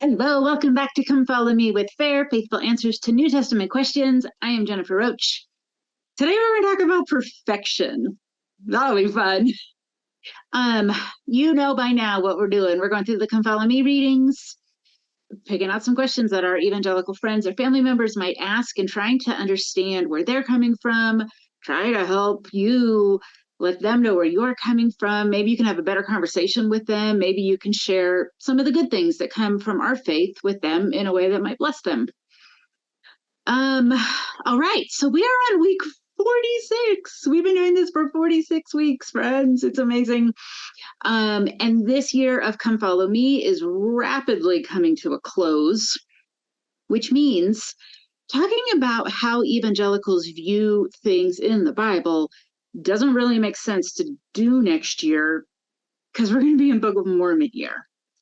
Hello, welcome back to Come Follow Me with Fair, Faithful Answers to New Testament Questions. I am Jennifer Roach. Today we're going to talk about perfection. That'll be fun. You know by now what we're doing. We're going through the Come Follow Me readings, picking out some questions that our evangelical friends or family members might ask and trying to understand where they're coming from, try to help you let them know where you're coming from. Maybe you can have a better conversation with them. Maybe you can share some of the good things that come from our faith with them in a way that might bless them. All right, so we are on week 46. We've been doing this for 46 weeks, friends. It's amazing. And this year of Come Follow Me is rapidly coming to a close, which means talking about how evangelicals view things in the Bible doesn't really make sense to do next year because we're going to be in Book of Mormon year,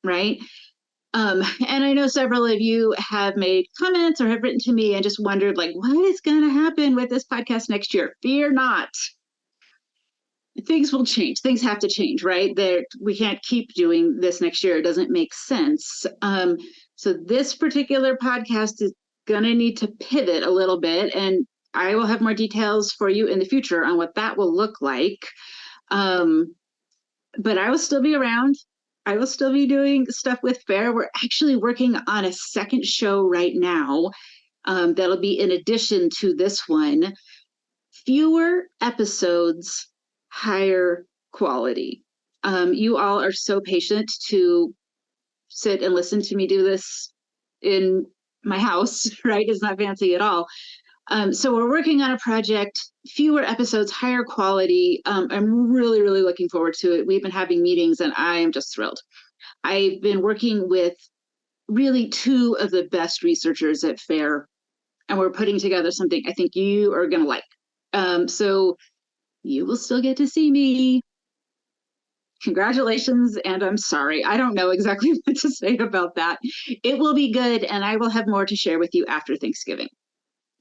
right? And I know several of you have made comments or have written to me and just wondered, like, what is going to happen with this podcast next year? Fear not. Things will change. Things have to change, right? We can't keep doing this next year. It doesn't make sense. So this particular podcast is going to need to pivot a little bit, and I will have more details for you in the future on what that will look like. But I will still be around. I will still be doing stuff with Fair. We're actually working on a second show right now that'll be in addition to this one. Fewer episodes, higher quality. You all are so patient to sit and listen to me do this in my house, right? It's not fancy at all. So we're working on a project, fewer episodes, higher quality. I'm really, really looking forward to it. We've been having meetings and I am just thrilled. I've been working with really two of the best researchers at Fair, and we're putting together something I think you are going to like. So you will still get to see me. Congratulations, and I'm sorry. I don't know exactly what to say about that. It will be good, and I will have more to share with you after Thanksgiving.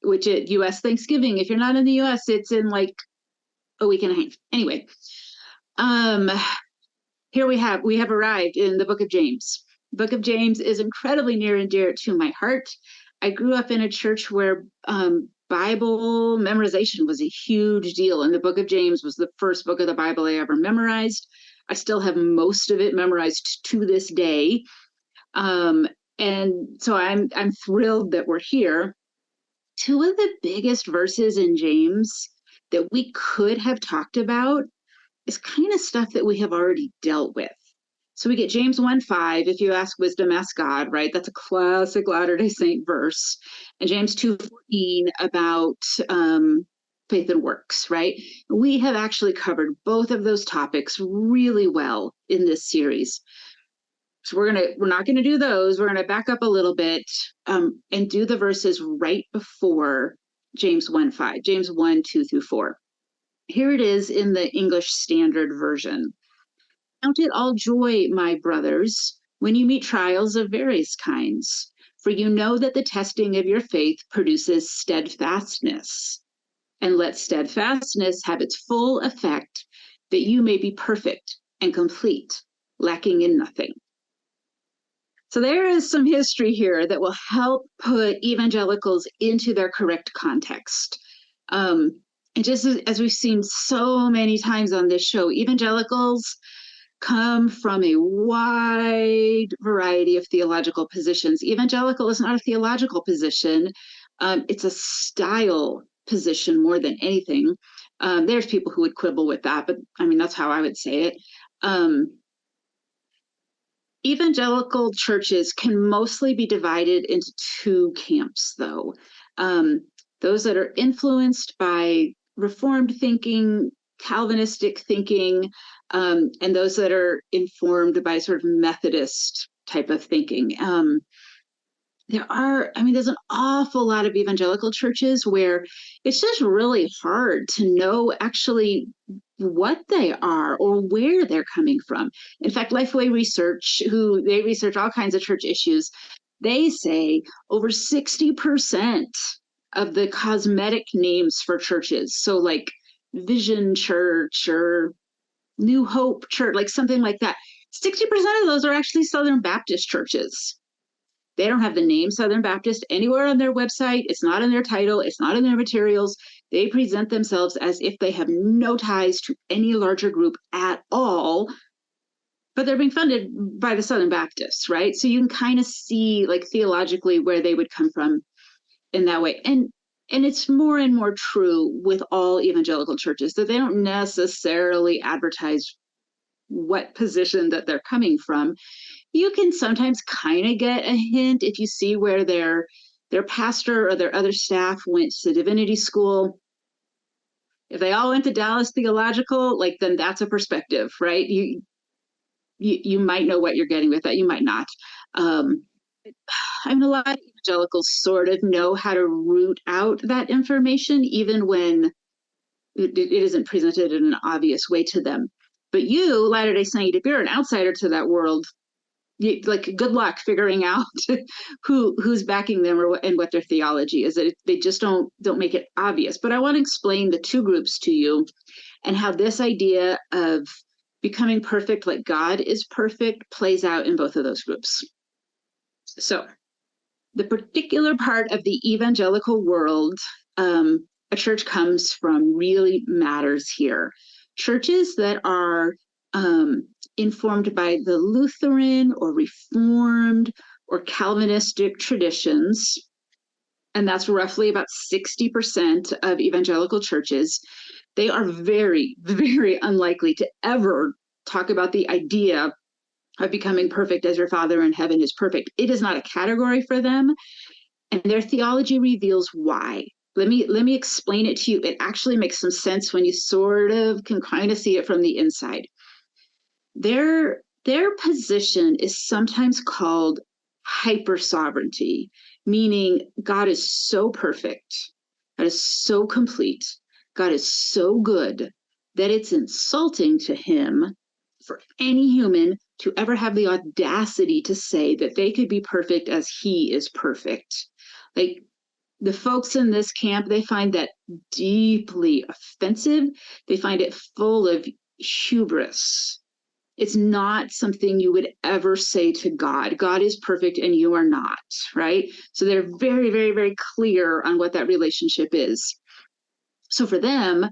Which is U.S. Thanksgiving. If you're not in the U.S., it's in like a week and a half. Anyway, here we have arrived in the book of James. The book of James is incredibly near and dear to my heart. I grew up in a church where Bible memorization was a huge deal, and the book of James was the first book of the Bible I ever memorized. I still have most of it memorized to this day, and so I'm thrilled that we're here. Two of the biggest verses in James that we could have talked about is kind of stuff that we have already dealt with. So we get James 1:5, if you ask wisdom, ask God, right? That's a classic Latter-day Saint verse. And James 2:14 about faith and works, right? We have actually covered both of those topics really well in this series. So we're not gonna do those. We're gonna back up a little bit and do the verses right before James 1:5, James 1:2-4. Here it is in the English Standard Version. Count it all joy, my brothers, when you meet trials of various kinds, for you know that the testing of your faith produces steadfastness. And let steadfastness have its full effect, that you may be perfect and complete, lacking in nothing. So there is some history here that will help put evangelicals into their correct context. And just as we've seen so many times on this show, evangelicals come from a wide variety of theological positions. Evangelical is not a theological position. It's a style position more than anything. There's people who would quibble with that, but I mean, that's how I would say it. Evangelical churches can mostly be divided into two camps, though. Those that are influenced by Reformed thinking, Calvinistic thinking, and those that are informed by sort of Methodist type of thinking. There's an awful lot of evangelical churches where it's just really hard to know actually what they are or where they're coming from. In fact, Lifeway Research, they research all kinds of church issues, they say over 60% of the cosmetic names for churches, so like Vision Church or New Hope Church, like something like that, 60% of those are actually Southern Baptist churches. They don't have the name Southern Baptist anywhere on their website. It's not in their title. It's not in their materials. They present themselves as if they have no ties to any larger group at all, but they're being funded by the Southern Baptists, right? So you can kind of see, like, theologically where they would come from in that way. And it's more and more true with all evangelical churches that they don't necessarily advertise what position that they're coming from. You can sometimes kind of get a hint if you see where their pastor or their other staff went to divinity school. If they all went to Dallas Theological, like, then that's a perspective, right? You might know what you're getting with that. You might not. I mean, a lot of evangelicals sort of know how to root out that information, even when it isn't presented in an obvious way to them. But you, Latter-day Saint, if you're an outsider to that world, like, good luck figuring out who's backing them and what their theology is. That they just don't make it obvious. But I want to explain the two groups to you and how this idea of becoming perfect like God is perfect plays out in both of those groups. So the particular part of the evangelical world a church comes from really matters here. Churches that are informed by the Lutheran or Reformed or Calvinistic traditions, and that's roughly about 60% of evangelical churches, they are very, very unlikely to ever talk about the idea of becoming perfect as your Father in heaven is perfect. It is not a category for them, and their theology reveals why. Let me explain it to you. It actually makes some sense when you sort of can kind of see it from the inside. Their position is sometimes called hyper sovereignty, meaning God is so perfect, God is so complete, God is so good that it's insulting to him for any human to ever have the audacity to say that they could be perfect as he is perfect. Like, the folks in this camp, they find that deeply offensive. They find it full of hubris. It's not something you would ever say to God. God is perfect and you are not, right? So they're very, very, very clear on what that relationship is. So for them,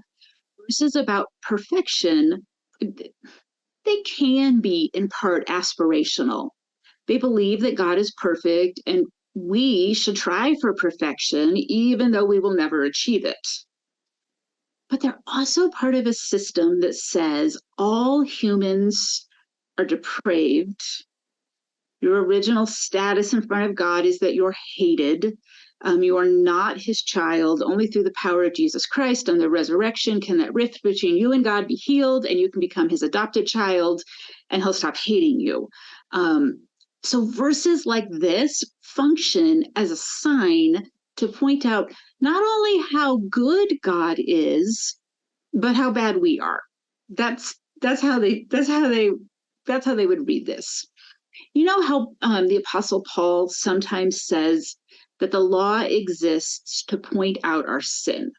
verses about perfection, they can be in part aspirational. They believe that God is perfect and we should try for perfection, even though we will never achieve it. But they're also part of a system that says all humans are depraved. Your original status in front of God is that you're hated. You are not his child. Only through the power of Jesus Christ and the resurrection can that rift between you and God be healed, and you can become his adopted child, and he'll stop hating you. So verses like this function as a sign to point out not only how good God is, but how bad we are. That's how they would read this. You know how the Apostle Paul sometimes says that the law exists to point out our sin.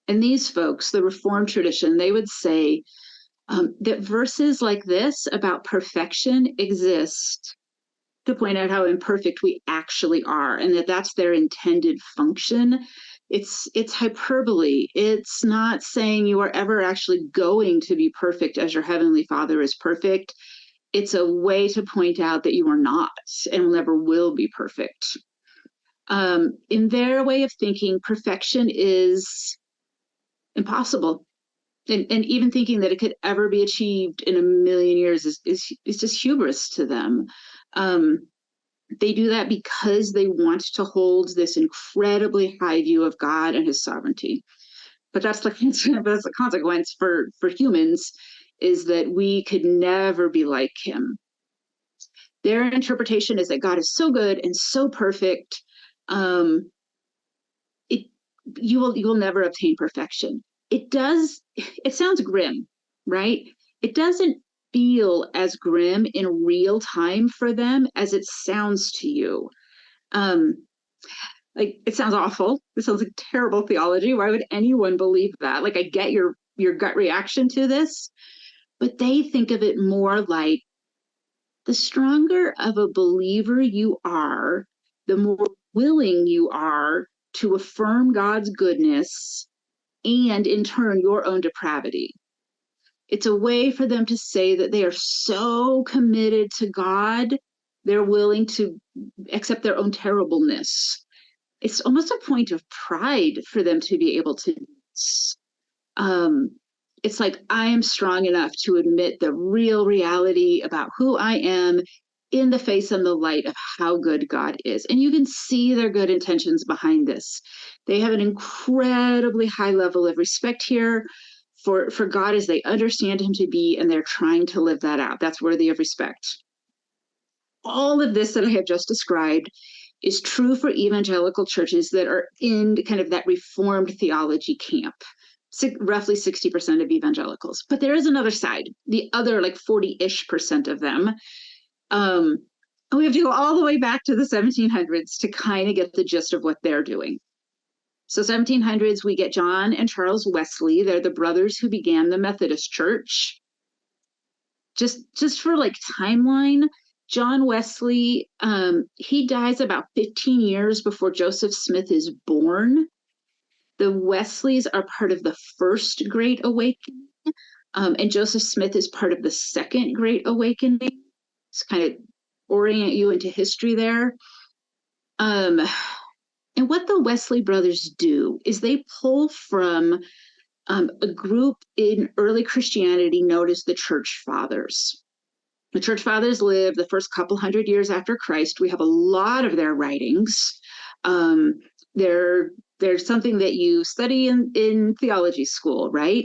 And these folks, the Reformed tradition, they would say that verses like this about perfection exist to point out how imperfect we actually are, and that's their intended function. It's hyperbole. It's not saying you are ever actually going to be perfect as your heavenly Father is perfect. It's a way to point out that you are not and never will be perfect. In their way of thinking, perfection is impossible. And even thinking that it could ever be achieved in a million years is just hubris to them. They do that because they want to hold this incredibly high view of God and his sovereignty. But that's the consequence for humans, is that we could never be like him. Their interpretation is that God is so good and so perfect, you will never obtain perfection. It sounds grim, right? It doesn't feel as grim in real time for them as it sounds to you. Like, it sounds awful. It sounds like terrible theology. Why would anyone believe that? Like, I get your gut reaction to this, but they think of it more like the stronger of a believer you are, the more willing you are to affirm God's goodness and in turn your own depravity. It's a way for them to say that they are so committed to God, they're willing to accept their own terribleness. It's almost a point of pride for them to be able to do this. It's like, I am strong enough to admit the real reality about who I am in the face and the light of how good God is. And you can see their good intentions behind this. They have an incredibly high level of respect here for God as they understand him to be, and they're trying to live that out. That's worthy of respect. All of this that I have just described is true for evangelical churches that are in kind of that Reformed theology camp. Roughly 60% of evangelicals. But there is another side, the other like 40-ish% of them. We have to go all the way back to the 1700s to kind of get the gist of what they're doing. So 1700s, we get John and Charles Wesley. They're the brothers who began the Methodist Church. Just for like timeline, John Wesley, he dies about 15 years before Joseph Smith is born. The Wesleys are part of the First Great Awakening, and Joseph Smith is part of the Second Great Awakening. It's kind of orient you into history there. And what the Wesley brothers do is they pull from a group in early Christianity known as the Church Fathers. The Church Fathers lived the first couple hundred years after Christ. We have a lot of their writings. There's something that you study in theology school, right?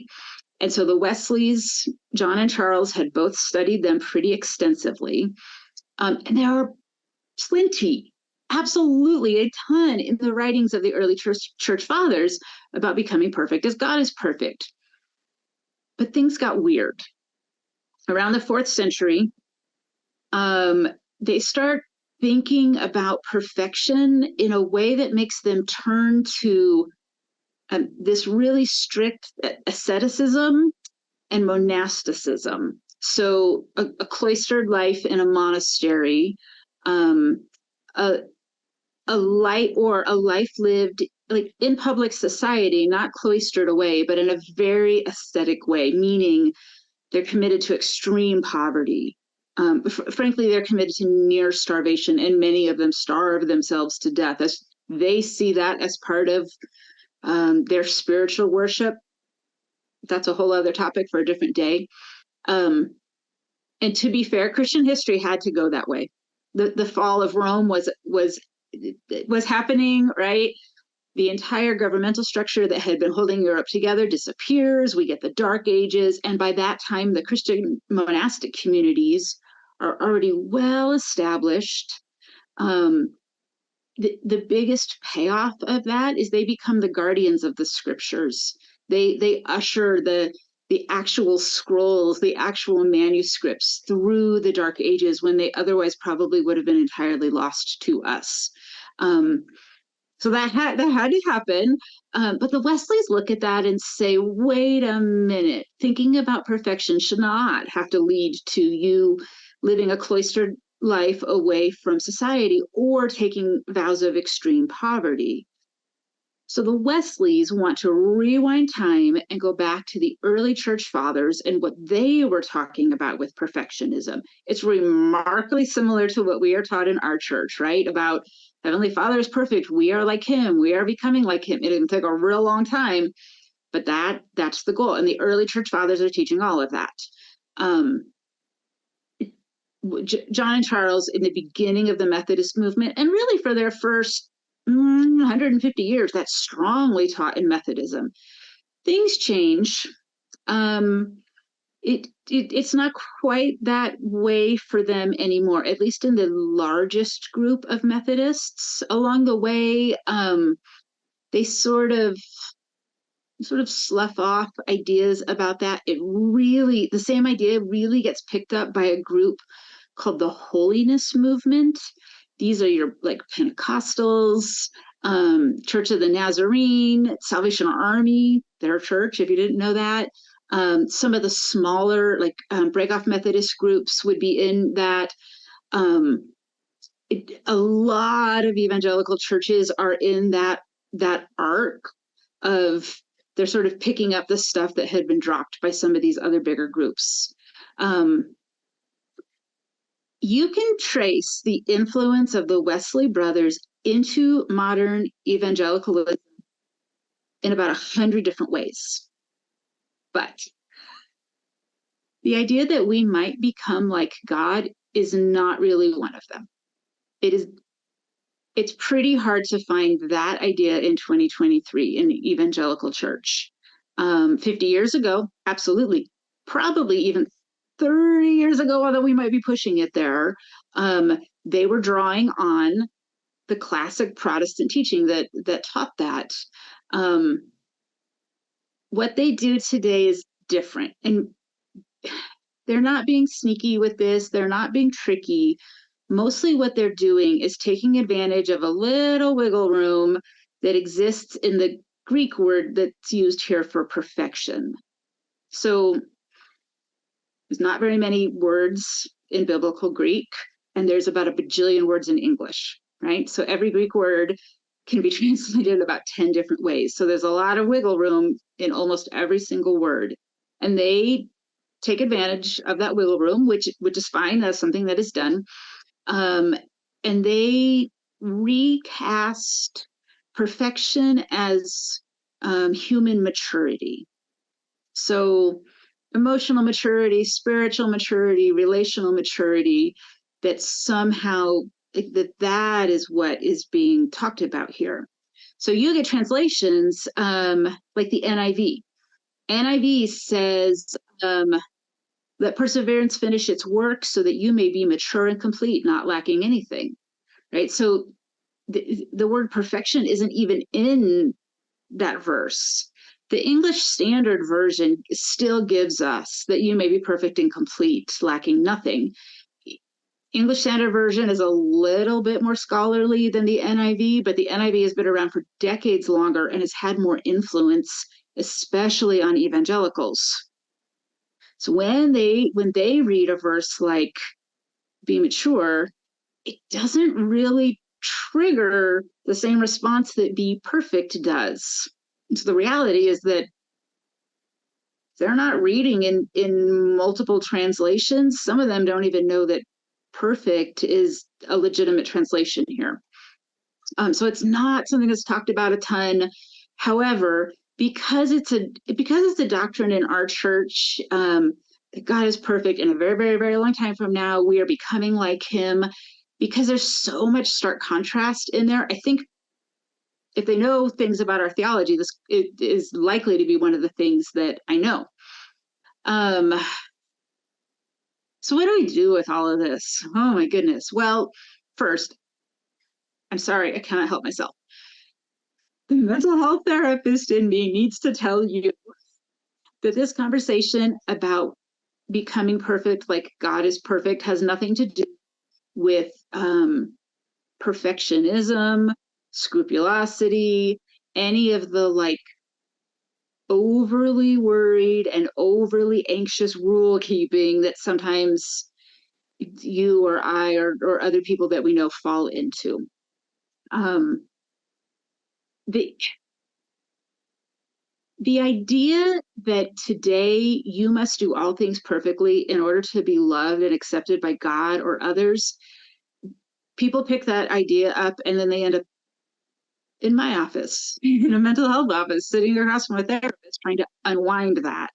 And so the Wesleys, John and Charles, had both studied them pretty extensively. And there are plenty, absolutely a ton in the writings of the early church fathers about becoming perfect as God is perfect. But things got weird. Around the 4th century, they start thinking about perfection in a way that makes them turn to this really strict asceticism and monasticism. So a cloistered life in a monastery, a life lived like in public society, not cloistered away, but in a very ascetic way, meaning they're committed to extreme poverty. Frankly, they're committed to near starvation, and many of them starve themselves to death. As they see that as part of their spiritual worship. That's a whole other topic for a different day. And to be fair, Christian history had to go that way. The fall of Rome was happening, right? The entire governmental structure that had been holding Europe together disappears. We get the Dark Ages, and by that time, the Christian monastic communities are already well established. The biggest payoff of that is they become the guardians of the scriptures. They usher the actual scrolls, the actual manuscripts through the Dark Ages when they otherwise probably would have been entirely lost to us. So that had to happen. But the Wesleys look at that and say, wait a minute, thinking about perfection should not have to lead to you living a cloistered life away from society or taking vows of extreme poverty. So the Wesleys want to rewind time and go back to the early church fathers and what they were talking about with perfectionism. It's remarkably similar to what we are taught in our church, right? About Heavenly Father is perfect. We are like him. We are becoming like him. It can take a real long time, but that's the goal. And the early church fathers are teaching all of that. John and Charles, in the beginning of the Methodist movement, and really for their first 150 years, that's strongly taught in Methodism. Things change. It's not quite that way for them anymore, at least in the largest group of Methodists. Along the way, they sort of slough off ideas about that. The same idea really gets picked up by a group called the Holiness Movement. These are your like Pentecostals, Church of the Nazarene, Salvation Army, their church, if you didn't know that. Some of the smaller like break-off Methodist groups would be in that. A lot of evangelical churches are in that arc of they're sort of picking up the stuff that had been dropped by some of these other bigger groups. You can trace the influence of the Wesley brothers into modern evangelicalism in about 100 different ways. But the idea that we might become like God is not really one of them. It's pretty hard to find that idea in 2023 in the evangelical church. 50 years ago, absolutely. Probably even 30 years ago, although we might be pushing it there, they were drawing on the classic Protestant teaching that taught that. What they do today is different. And they're not being sneaky with this. They're not being tricky. Mostly what they're doing is taking advantage of a little wiggle room that exists in the Greek word that's used here for perfection. So there's not very many words in biblical Greek, and there's about a bajillion words in English, right? So every Greek word can be translated about 10 different ways. So there's a lot of wiggle room in almost every single word. And they take advantage of that wiggle room, which is fine. That's something that is done. And they recast perfection as human maturity. So emotional maturity, spiritual maturity, relational maturity, that somehow that is what is being talked about here. So you get translations like the NIV. NIV says, let perseverance finish its work so that you may be mature and complete, not lacking anything, right? So the word perfection isn't even in that verse. The English Standard Version still gives us that you may be perfect and complete, lacking nothing. English Standard Version is a little bit more scholarly than the NIV, but the NIV has been around for decades longer and has had more influence, especially on evangelicals. So when they read a verse like be mature, it doesn't really trigger the same response that be perfect does. So the reality is that they're not reading in multiple translations. Some of them don't even know that perfect is a legitimate translation here. So it's not something that's talked about a ton. However, because it's a doctrine in our church, that God is perfect, and a very, very, very long time from now, we are becoming like him, because there's so much stark contrast in there. I think if they know things about our theology, this is likely to be one of the things that I know. So what do we do with all of this? Oh my goodness. Well, first, I'm sorry, I cannot help myself. The mental health therapist in me needs to tell you that this conversation about becoming perfect, like God is perfect, has nothing to do with perfectionism, scrupulosity, any of the like overly worried and overly anxious rule keeping that sometimes you or I or other people that we know fall into. The idea that today you must do all things perfectly in order to be loved and accepted by God or others, people pick that idea up and then they end up in my office, in a mental health office, sitting across from a therapist trying to unwind that.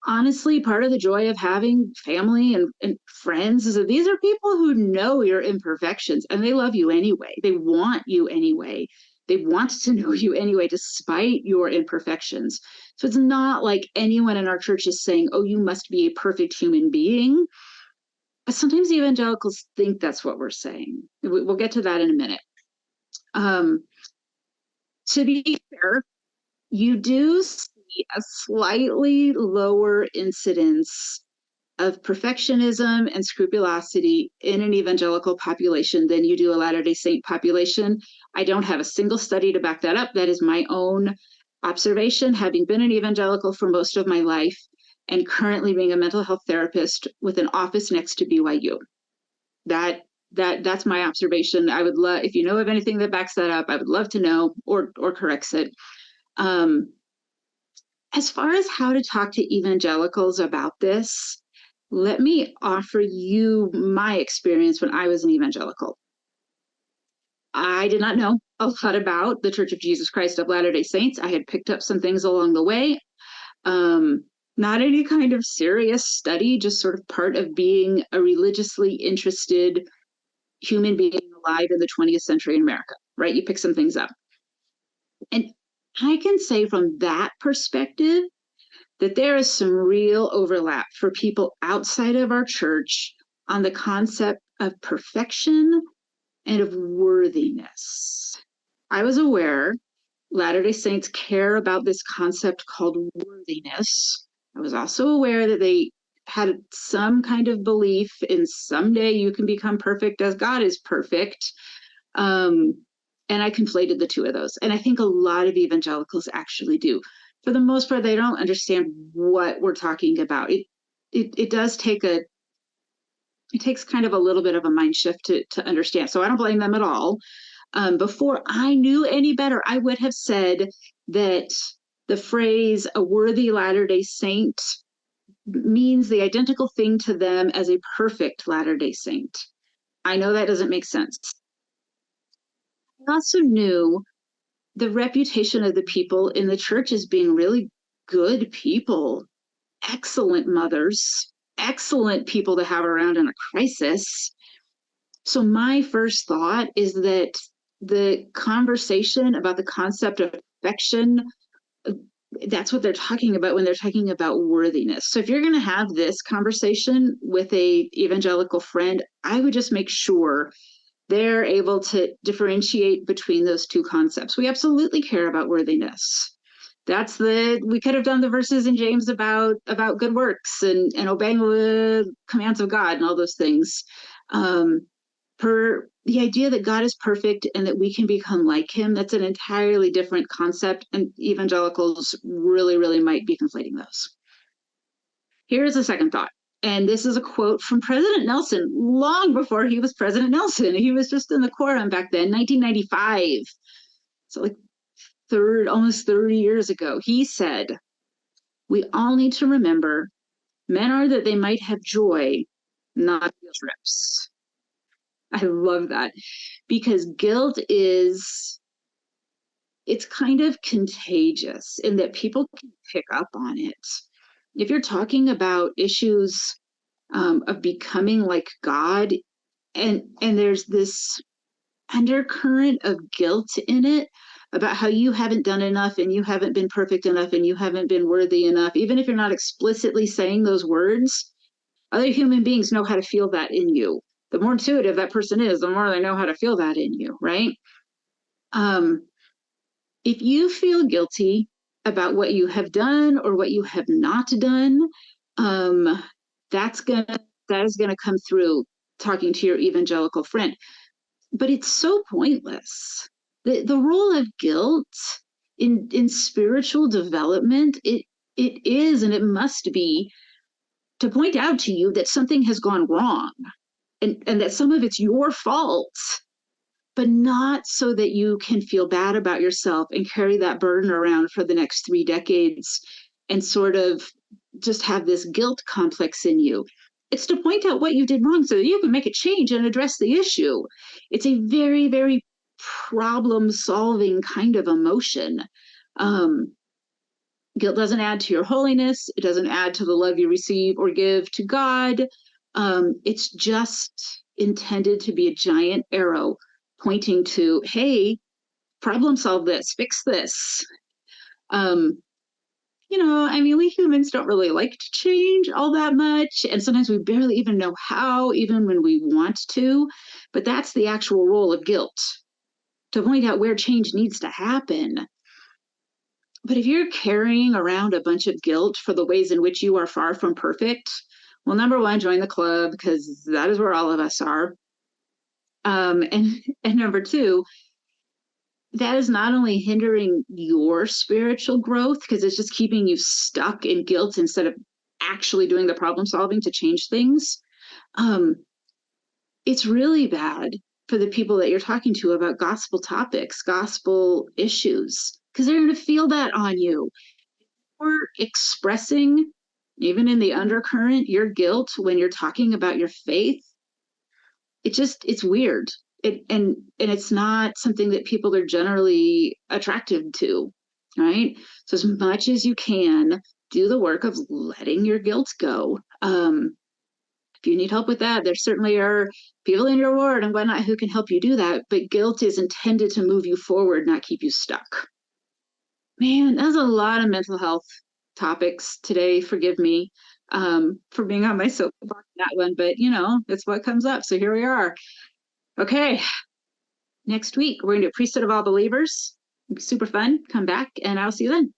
Honestly, part of the joy of having family and friends is that these are people who know your imperfections and they love you anyway. They want you anyway. They want to know you anyway, despite your imperfections. So it's not like anyone in our church is saying, oh, you must be a perfect human being. But sometimes evangelicals think that's what we're saying. We'll get to that in a minute. To be fair, you do see a slightly lower incidence of perfectionism and scrupulosity in an evangelical population than you do a Latter-day Saint population. I don't have a single study to back that up. That is my own observation, having been an evangelical for most of my life and currently being a mental health therapist with an office next to BYU. That's my observation. I would love, if you know of anything that backs that up, I would love to know, or corrects it. As far as how to talk to evangelicals about this, let me offer you my experience when I was an evangelical. I did not know a lot about the Church of Jesus Christ of Latter-day Saints. I had picked up some things along the way. Not any kind of serious study, just sort of part of being a religiously interested human being alive in the 20th century in America, right? You pick some things up. And I can say from that perspective that there is some real overlap for people outside of our church on the concept of perfection and of worthiness. I was aware Latter-day Saints care about this concept called worthiness. I was also aware that they had some kind of belief in someday you can become perfect as God is perfect. And I conflated the two of those. And I think a lot of evangelicals actually do. For the most part, they don't understand what we're talking about. It does take it takes kind of a little bit of a mind shift to understand. So I don't blame them at all. Before I knew any better, I would have said that the phrase a worthy Latter-day Saint means the identical thing to them as a perfect Latter-day Saint. I know that doesn't make sense. I also knew the reputation of the people in the church as being really good people, excellent mothers, excellent people to have around in a crisis. So my first thought is that the conversation about the concept of perfection, that's what they're talking about when they're talking about worthiness. So if you're going to have this conversation with a evangelical friend, I would just make sure they're able to differentiate between those two concepts. We absolutely care about worthiness. We could have done the verses in James about good works and obeying the commands of God and all those things. Per the idea that God is perfect and that we can become like him, that's an entirely different concept, and evangelicals really, really might be conflating those. Here's a second thought. And this is a quote from President Nelson long before he was President Nelson. He was just in the quorum back then, 1995. So like almost 30 years ago. He said, "We all need to remember men are that they might have joy, not trips." I love that, because guilt it's kind of contagious in that people can pick up on it. If you're talking about issues of becoming like God, and there's this undercurrent of guilt in it about how you haven't done enough and you haven't been perfect enough and you haven't been worthy enough, even if you're not explicitly saying those words, other human beings know how to feel that in you. The more intuitive that person is, the more they know how to feel that in you, right? If you feel guilty about what you have done or what you have not done, that is gonna come through talking to your evangelical friend. But it's so pointless. The role of guilt in spiritual development, it is and it must be to point out to you that something has gone wrong and that some of it's your fault, but not so that you can feel bad about yourself and carry that burden around for the next 3 decades and sort of just have this guilt complex in you. It's to point out what you did wrong so that you can make a change and address the issue. It's a very, very problem-solving kind of emotion. Guilt doesn't add to your holiness. It doesn't add to the love you receive or give to God. It's just intended to be a giant arrow pointing to, hey, problem solve this, fix this. We humans don't really like to change all that much. And sometimes we barely even know how, even when we want to. But that's the actual role of guilt, to point out where change needs to happen. But if you're carrying around a bunch of guilt for the ways in which you are far from perfect, well, number one, join the club, because that is where all of us are. And number two, that is not only hindering your spiritual growth, because it's just keeping you stuck in guilt instead of actually doing the problem solving to change things. it's really bad for the people that you're talking to about gospel topics, gospel issues, because they're going to feel that on you. Or expressing, even in the undercurrent, your guilt when you're talking about your faith, it's weird. And it's not something that people are generally attracted to, right? So as much as you can, do the work of letting your guilt go. If you need help with that, there certainly are people in your ward and whatnot who can help you do that. But guilt is intended to move you forward, not keep you stuck. Man, that's a lot of mental health topics today. Forgive me for being on my soapbox on that one, but it's what comes up. So here we are. Okay, next week we're going to do Priesthood of All Believers. It'll be super fun. Come back and I'll see you then.